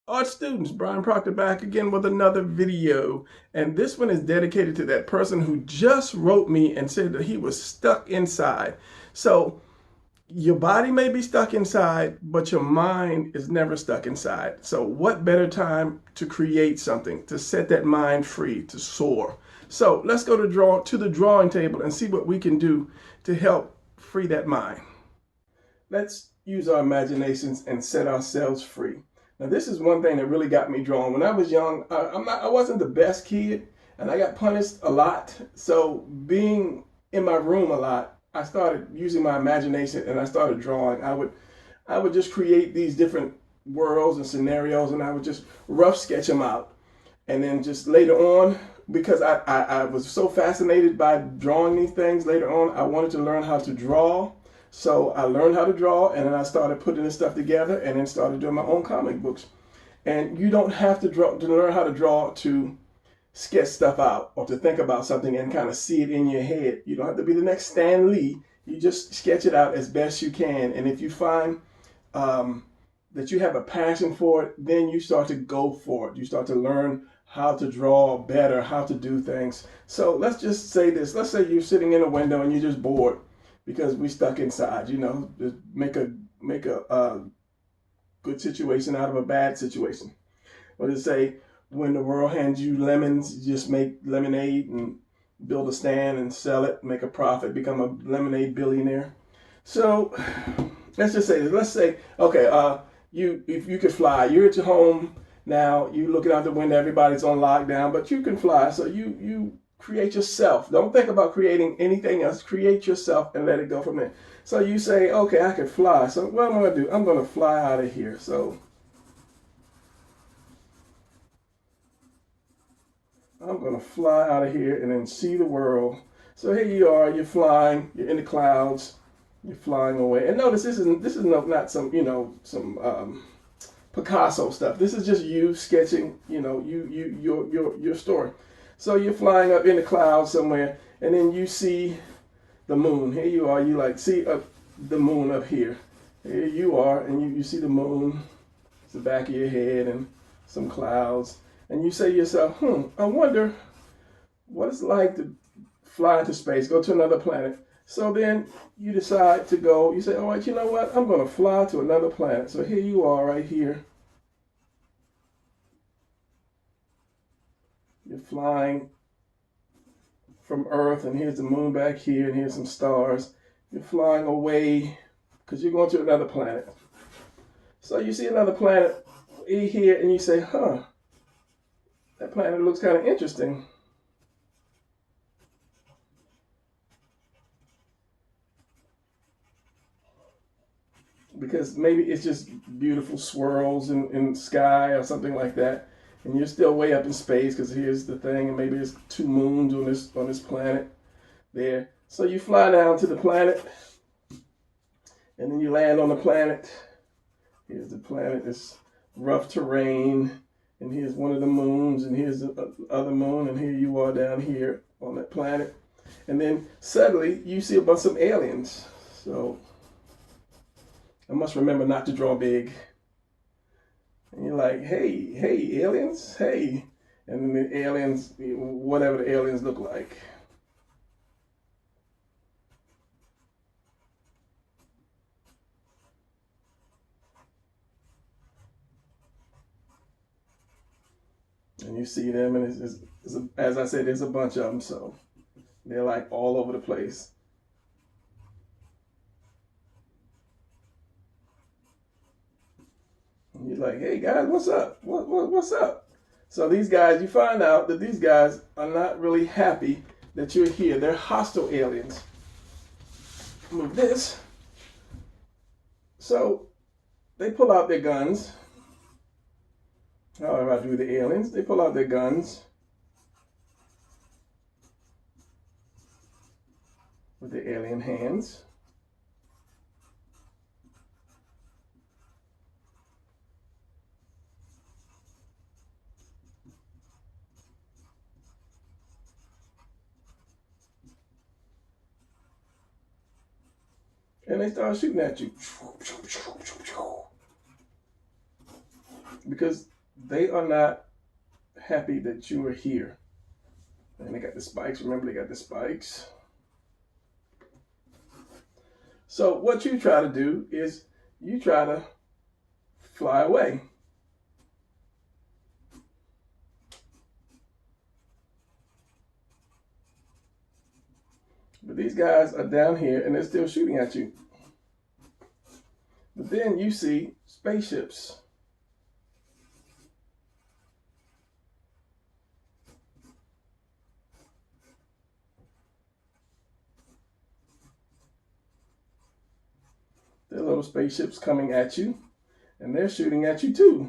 Art students, Brian Proctor back again with another video. And this one is dedicated to that person who just wrote me and said that he was stuck inside. So your body may be stuck inside, but your mind is never stuck inside. So what better time to create something, to set that mind free, to soar. So let's go to the drawing table and see what we can do to help free that mind. Let's use our imaginations and set ourselves free. Now, this is one thing that really got me drawn. When I was young, I wasn't the best kid, and I got punished a lot. So being in my room a lot, I started using my imagination and I started drawing. I would just create these different worlds and scenarios, and I would just rough sketch them out. And then just later on, because I was so fascinated by drawing these things later on, I wanted to learn how to draw. So I learned how to draw, and then I started putting this stuff together, and then started doing my own comic books. And you don't have to draw to learn how to draw to sketch stuff out or to think about something and kind of see it in your head. You don't have to be the next Stan Lee. You just sketch it out as best you can. And if you find that you have a passion for it, then you start to go for it. You start to learn how to draw better, how to do things. So let's just say this. Let's say you're sitting in a window and you're just bored because we stuck inside. Just make a good situation out of a bad situation. Or to say, when the world hands you lemons, you just make lemonade and build a stand and sell it, make a profit, become a lemonade billionaire. So let's just say this. Let's say, okay, if you could fly, you're at your home now, you're looking out the window, everybody's on lockdown, but you can fly. So you create yourself. Don't think about creating anything else. Create yourself and let it go from there. So you say, okay, I can fly. So what am I going to do? I'm going to fly out of here. So I'm going to fly out of here and then see the world. So here you are, you're flying, you're in the clouds, you're flying away. And notice this is not some, some Picasso stuff. This is just you sketching, your story. So you're flying up in the clouds somewhere, and then you see the moon. Here you are, you like see the moon up here. Here you are, and you see the moon. It's the back of your head and some clouds. And you say to yourself, I wonder what it's like to fly into space, go to another planet. So then you decide to go, you say, all right, you know what? I'm going to fly to another planet. So here you are right here. You're flying from Earth, and here's the moon back here, and here's some stars. You're flying away because you're going to another planet. So you see another planet here, and you say, that planet looks kind of interesting. Because maybe it's just beautiful swirls in the sky or something like that. And you're still way up in space because here's the thing, and maybe there's two moons on this planet there. So you fly down to the planet, and then you land on the planet. Here's the planet, it's rough terrain, and here's one of the moons, and here's the other moon, and here you are down here on that planet. And then suddenly you see a bunch of aliens. So I must remember not to draw big. And you're like, hey, aliens, hey. And then the aliens, whatever the aliens look like. And you see them, and as I said, there's a bunch of them, so they're like all over the place. And you're like, hey guys, what's up? What's up? So these guys, you find out that these guys are not really happy that you're here. They're hostile aliens. Move this. So they pull out their guns. However I do the aliens, they pull out their guns with the alien hands. And they start shooting at you. Because They are not happy that you are here. And they got the spikes. Remember, they got the spikes. So what you try to do is you try to fly away. But these guys are down here and they're still shooting at you. But then you see spaceships. They're little spaceships coming at you, and they're shooting at you too.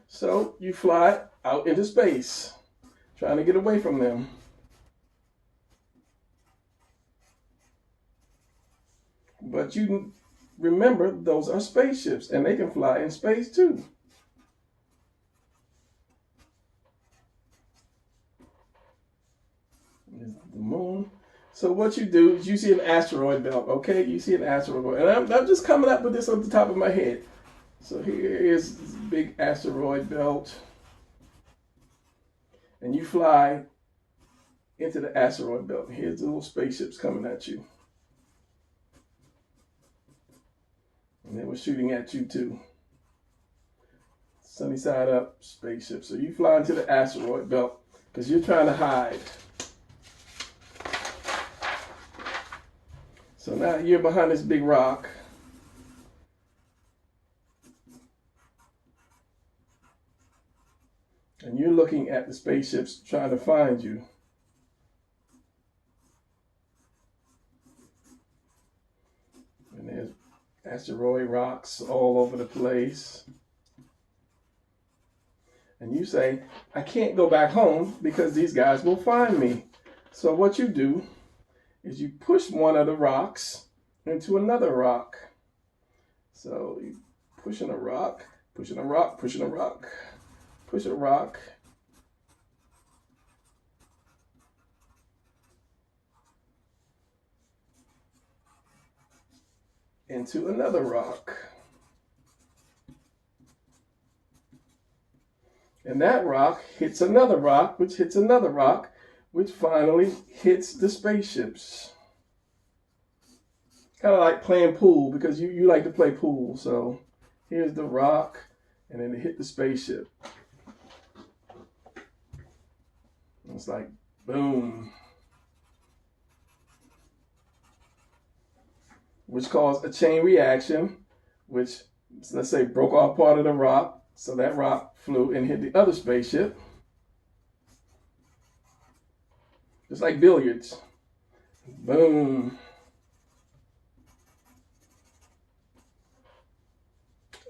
So you fly out into space, trying to get away from them. But you remember, those are spaceships, and they can fly in space too. There's the moon. So what you do is you see an asteroid belt, okay? You see an asteroid belt. And I'm just coming up with this off the top of my head. So here is this big asteroid belt. And you fly into the asteroid belt. Here's the little spaceships coming at you. And they were shooting at you too. Sunny side up spaceship. So you fly into the asteroid belt because you're trying to hide. So now you're behind this big rock. And you're looking at the spaceships trying to find you. And there's asteroid rocks all over the place. And you say, I can't go back home because these guys will find me. So what you do is you push one of the rocks into another rock. So you pushing a rock, pushing a rock, pushing a rock, push a rock. Into another rock. And that rock hits another rock, which hits another rock, which finally hits the spaceships. Kind of like playing pool, because you like to play pool. So here's the rock, and then it hit the spaceship. It's like, boom. Which caused a chain reaction, which, let's say, broke off part of the rock. So that rock flew and hit the other spaceship. Just like billiards. Boom.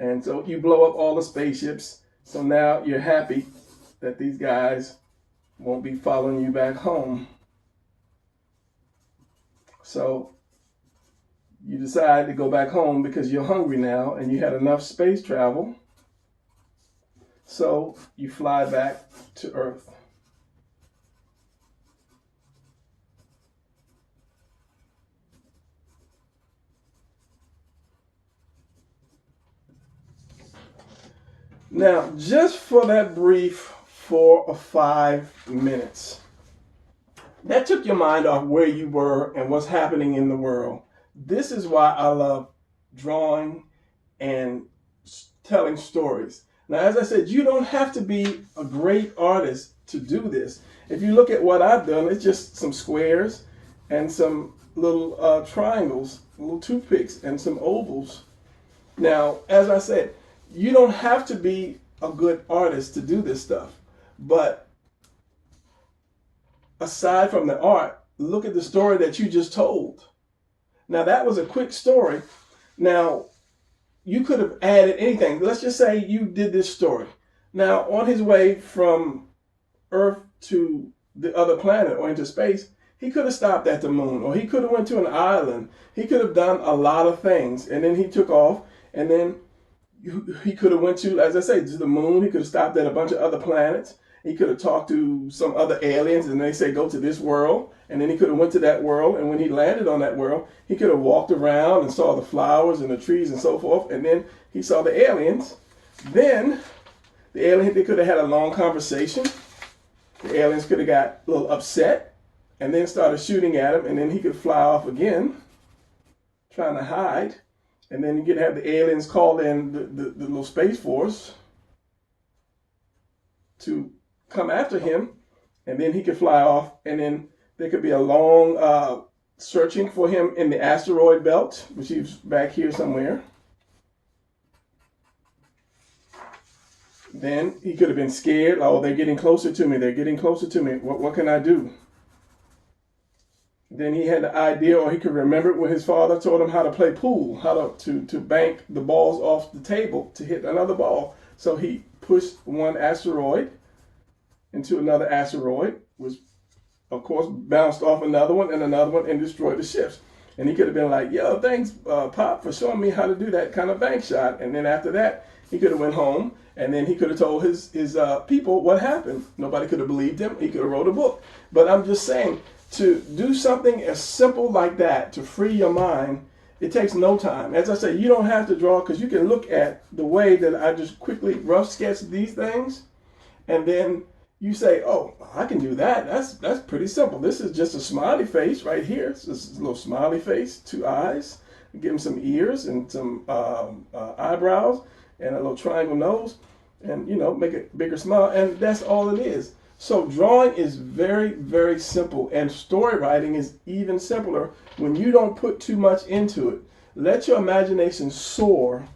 And so you blow up all the spaceships. So now you're happy that these guys won't be following you back home. So you decide to go back home because you're hungry now and you had enough space travel. So you fly back to Earth. Now, just for that brief 4 or 5 minutes, that took your mind off where you were and what's happening in the world. This is why I love drawing and telling stories. Now, as I said, you don't have to be a great artist to do this. If you look at what I've done, it's just some squares and some little triangles, little toothpicks, and some ovals. Now, as I said, you don't have to be a good artist to do this stuff. But aside from the art, look at the story that you just told. Now, that was a quick story. Now, you could have added anything. Let's just say you did this story. Now, on his way from Earth to the other planet or into space, he could have stopped at the moon, or he could have went to an island. He could have done a lot of things, and then he took off, and then he could have went to, as I say, to the moon. He could have stopped at a bunch of other planets. He could have talked to some other aliens, and they say, go to this world. And then he could have went to that world, and when he landed on that world, he could have walked around and saw the flowers and the trees and so forth, and then he saw the aliens. Then The alien, they could have had a long conversation. The aliens could have got a little upset and then started shooting at him, and then he could fly off again, trying to hide. And then you could have the aliens call in the little Space Force to come after him, and then he could fly off, and then there could be a long searching for him in the asteroid belt, which he's back here somewhere. Then he could have been scared. Oh, they're getting closer to me. They're getting closer to me. What can I do? Then he had the idea, or he could remember when his father taught him how to play pool, how to bank the balls off the table to hit another ball. So he pushed one asteroid into another asteroid, which of course bounced off another one and destroyed the ships. And he could have been like, yo, thanks, Pop, for showing me how to do that kind of bank shot. And then after that, he could have went home, and then he could have told his people what happened. Nobody could have believed him. He could have wrote a book. But I'm just saying, to do something as simple like that, to free your mind, it takes no time. As I say, you don't have to draw, because you can look at the way that I just quickly rough sketch these things, and then you say, oh, I can do that. That's pretty simple. This is just a smiley face right here. It's just a little smiley face, 2 eyes. Give him some ears and some eyebrows and a little triangle nose, and make a bigger smile, and that's all it is. So drawing is very, very simple, and story writing is even simpler when you don't put too much into it. Let your imagination soar,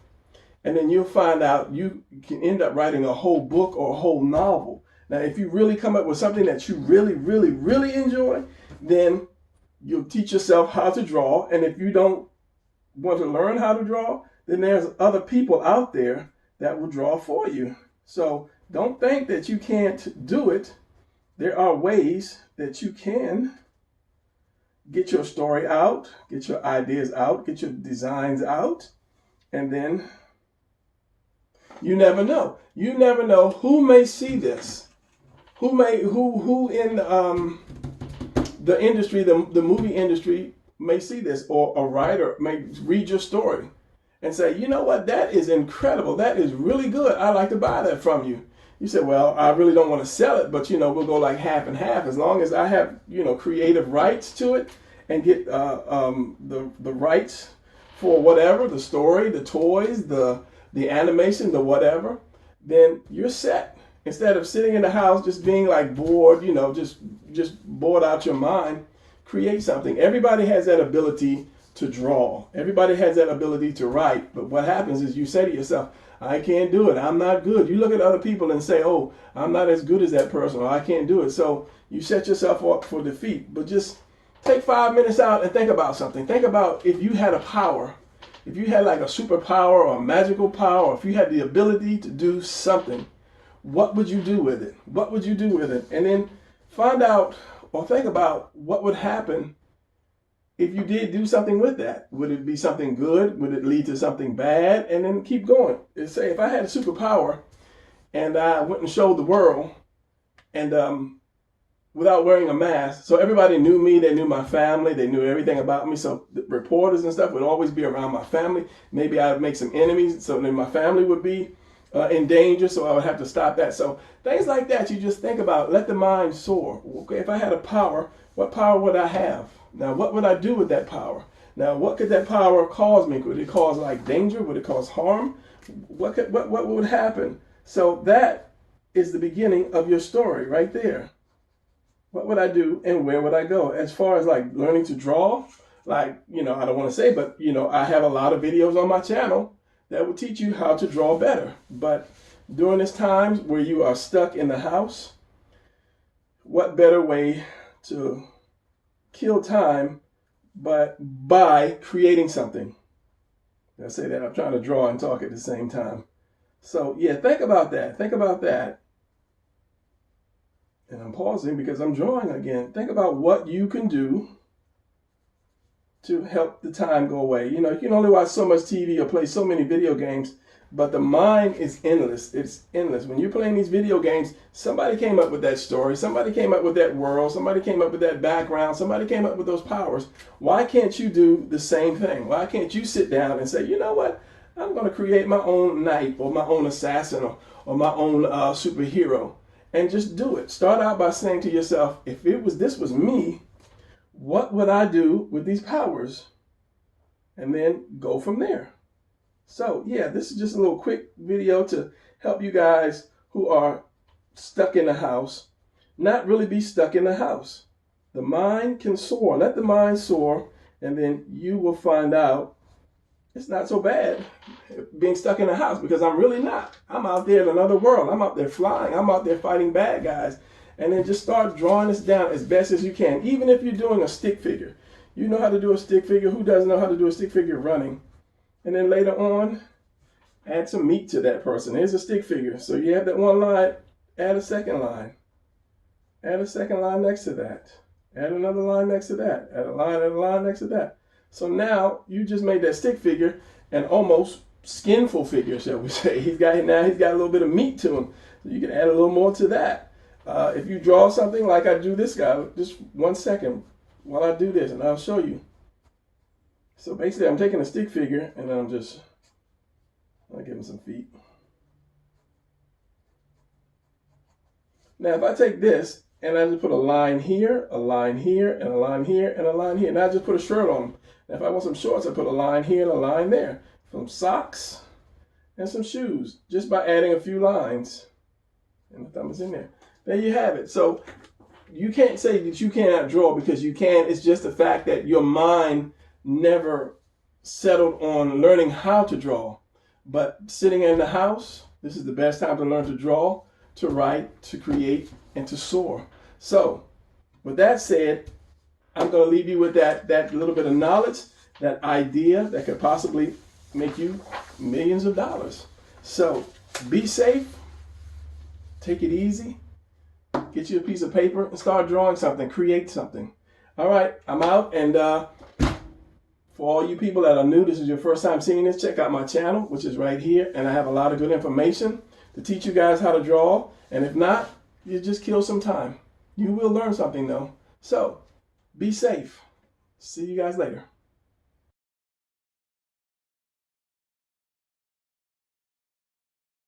and then you'll find out you can end up writing a whole book or a whole novel. Now, if you really come up with something that you really, really, really enjoy, then you'll teach yourself how to draw. And if you don't want to learn how to draw, then there's other people out there that will draw for you. So don't think that you can't do it. There are ways that you can get your story out, get your ideas out, get your designs out, and then you never know. You never know who may see this. Who in the industry, the movie industry may see this, or a writer may read your story and say, you know what, that is incredible. That is really good. I'd like to buy that from you. You say, well, I really don't want to sell it, but we'll go like half and half, as long as I have creative rights to it and get the rights for whatever, the story, the toys, the animation, the whatever, then you're set. Instead of sitting in the house just being like bored, just bored out your mind, create something. Everybody has that ability to draw. Everybody has that ability to write. But what happens is you say to yourself, I can't do it. I'm not good. You look at other people and say, oh, I'm not as good as that person, or I can't do it. So you set yourself up for defeat. But just take 5 minutes out and think about something. Think about if you had a power, if you had like a superpower or a magical power, or if you had the ability to do something, what would you do with it? What would you do with it? And then find out or think about what would happen if you did do something with that. Would it be something good? Would it lead to something bad? And then keep going. And say, if I had a superpower and I went and showed the world, and without wearing a mask, so everybody knew me, they knew my family, they knew everything about me, so the reporters and stuff would always be around my family. Maybe I would make some enemies, so then my family would be in danger, so I would have to stop that. So things like that, you just think about. Let the mind soar. Okay, if I had a power, what power would I have? Now, what would I do with that power? Now, what could that power cause me? Could it cause like danger? Would it cause harm? What would happen? So that is the beginning of your story right there. What would I do and where would I go? As far as like learning to draw, like, I don't want to say, but I have a lot of videos on my channel that will teach you how to draw better. But during this time where you are stuck in the house, what better way to kill time but by creating something? I say that I'm trying to draw and talk at the same time. So yeah, think about that. Think about that. And I'm pausing because I'm drawing again. Think about what you can do to help the time go away. You can only watch so much TV or play so many video games, but the mind is endless. It's endless. When you're playing these video games, somebody came up with that story. Somebody came up with that world. Somebody came up with that background. Somebody came up with those powers. Why can't you do the same thing? Why can't you sit down and say, you know what? I'm going to create my own knight or my own assassin or my own superhero, and just do it. Start out by saying to yourself, if this was me, what would I do with these powers? And then go from there. So yeah, this is just a little quick video to help you guys who are stuck in the house not really be stuck in the house. The mind can soar. Let the mind soar, and then you will find out it's not so bad being stuck in a house, because I'm really not. I'm out there in another world. I'm out there flying. I'm out there fighting bad guys. And then just start drawing this down as best as you can. Even if you're doing a stick figure. You know how to do a stick figure. Who doesn't know how to do a stick figure running? And then later on, add some meat to that person. Here's a stick figure. So you have that one line, add a second line. Add a second line next to that. Add another line next to that. Add a line next to that. So now you just made that stick figure an almost skinful figure, shall we say. He's got a little bit of meat to him. So you can add a little more to that. If you draw something like I do this guy, just 1 second while I do this, and I'll show you. So basically I'm taking a stick figure and then I'll give him some feet. Now if I take this and I just put a line here, a line here, and a line here, and a line here, and I just put a shirt on him. Now if I want some shorts, I put a line here and a line there. Some socks and some shoes, just by adding a few lines. And the thumb is in there. There you have it. So you can't say that you cannot draw, because you can. It's just the fact that your mind never settled on learning how to draw. But sitting in the house, this is the best time to learn to draw, to write, to create, and to soar. So with that said, I'm going to leave you with that little bit of knowledge, that idea that could possibly make you millions of dollars. So be safe, take it easy, get you a piece of paper and start drawing something, create something. All right, I'm out. And for all you people that are new, this is your first time seeing this, check out my channel, which is right here. And I have a lot of good information to teach you guys how to draw. And if not, you just kill some time. You will learn something though. So be safe. See you guys later.